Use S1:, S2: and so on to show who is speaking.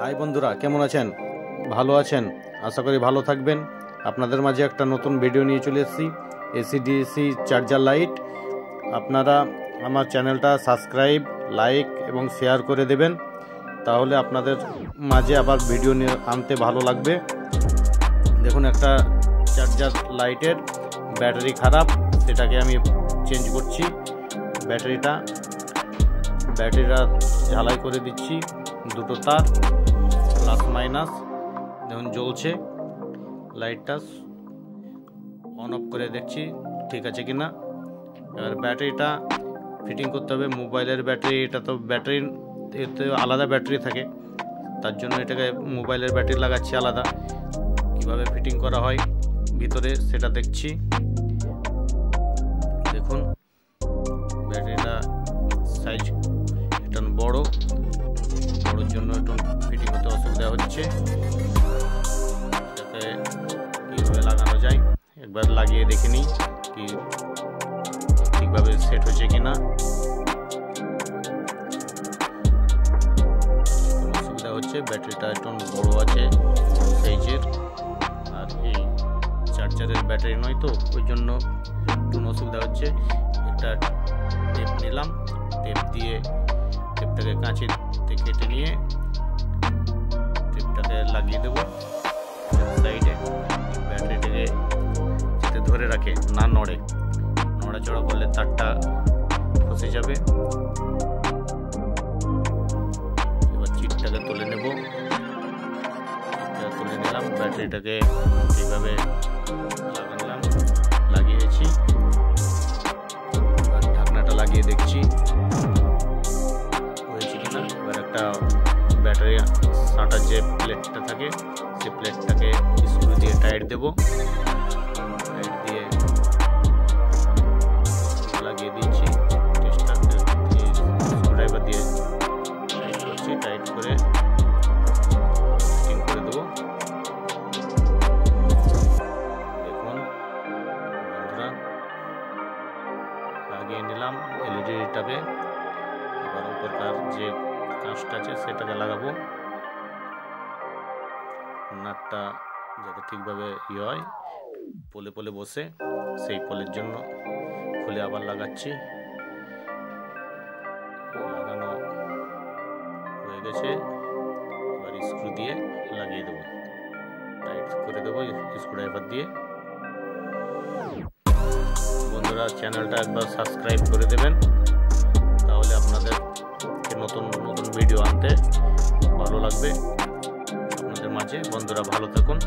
S1: High বন্ধুরা, কেমন আছেন? ভালো আছেন? আশা করি ভালো থাকবেন। আপনাদের মাঝে একটা নতুন ভিডিও নিয়ে চলে এসেছি, এসি-ডিসি চার্জার লাইট। আপনারা আমার চ্যানেলটা সাবস্ক্রাইব, লাইক এবং শেয়ার করে দেবেন, তাহলে আপনাদের মাঝে আবার ভিডিও নিয়ে আনতে ভালো লাগবে। দেখুন, একটা চার্জার লাইটের ব্যাটারি খারাপ, সেটাকে আমি চেঞ্জ করছি। ব্যাটারিটা ঝালাই করে দিচ্ছি। দুটো তার প্লাস মাইনাস দেখুন জ্বলছে। লাইটটা অন অফ করে দেখছি ঠিক আছে কিনা। এবার ব্যাটারিটা ফিটিং করতে হবে। মোবাইলের ব্যাটারি, এটা তো ব্যাটারি এতে আলাদা ব্যাটারি থাকে, তার জন্য এটাকে মোবাইলের ব্যাটারি লাগাচ্ছি আলাদা। কিভাবে ফিটিং করা হয় ভিতরে সেটা দেখছি। দেখুন, ব্যাটারিটা সাইজ এটা বড়োর জন্য একটু ফিটিং করতে অসুবিধা হচ্ছে। এটাকে কীভাবে লাগানো যায় একবার লাগিয়ে দেখে নিই, কি ঠিকভাবে সেট হয়েছে কিনা। অসুবিধা হচ্ছে, ব্যাটারিটা একটু বড় আছে, বড় সাইজের, আর এই চার্জারের ব্যাটারি নয় তো, ওই জন্য একটু অসুবিধা হচ্ছে। একটা টেপ নিলাম, টেপটাকে কাঁচিতে কেটে নিয়ে টেপটাকে লাগিয়ে দেবো সাইডে। ব্যাটারিটাকে যাতে ধরে রাখে, না নড়াচড়া করলে তারটা ফসে যাবে। এবার চিটটাকে তুলে নেব। তুলে নিলাম, ব্যাটারিটাকে এইভাবে লাগিয়েছি। এবার ঢাকনাটা লাগিয়ে দেখছি হয়েছে কিনা। এবার একটা ব্যাটারি সাঁটার যে প্লেটটা থাকে, সেই প্লেটটাকে স্ক্রু দিয়ে টাইট দেবো। টাইট দিয়ে লাগিয়ে দিচ্ছি। স্ক্রুড্রাইভার দিয়ে টাইট করছি। টাইট করে ফিটিং করে দেবো। দেখুন বন্ধুরা, লাগিয়ে নিলাম এলইডিটাকে। এবার উপরকার যে কাঁচটা আছে সেটাকে লাগাবো। নাটটা যাতে ঠিকভাবে হয়, পোলে বসে, সেই পোলের জন্য খুলে আবার লাগাচ্ছি। লাগানো হয়ে গেছে। এবার স্ক্রু দিয়ে লাগিয়ে দেবো, টাইট করে দেবো স্ক্রুড্রাইভার দিয়ে। বন্ধুরা, চ্যানেলটা একবার সাবস্ক্রাইব করে দেবেন, তাহলে আপনাদের নতুন ভিডিও আনতে ভালো লাগবে আপনাদের মাঝে। বন্ধুরা ভালো থাকুন।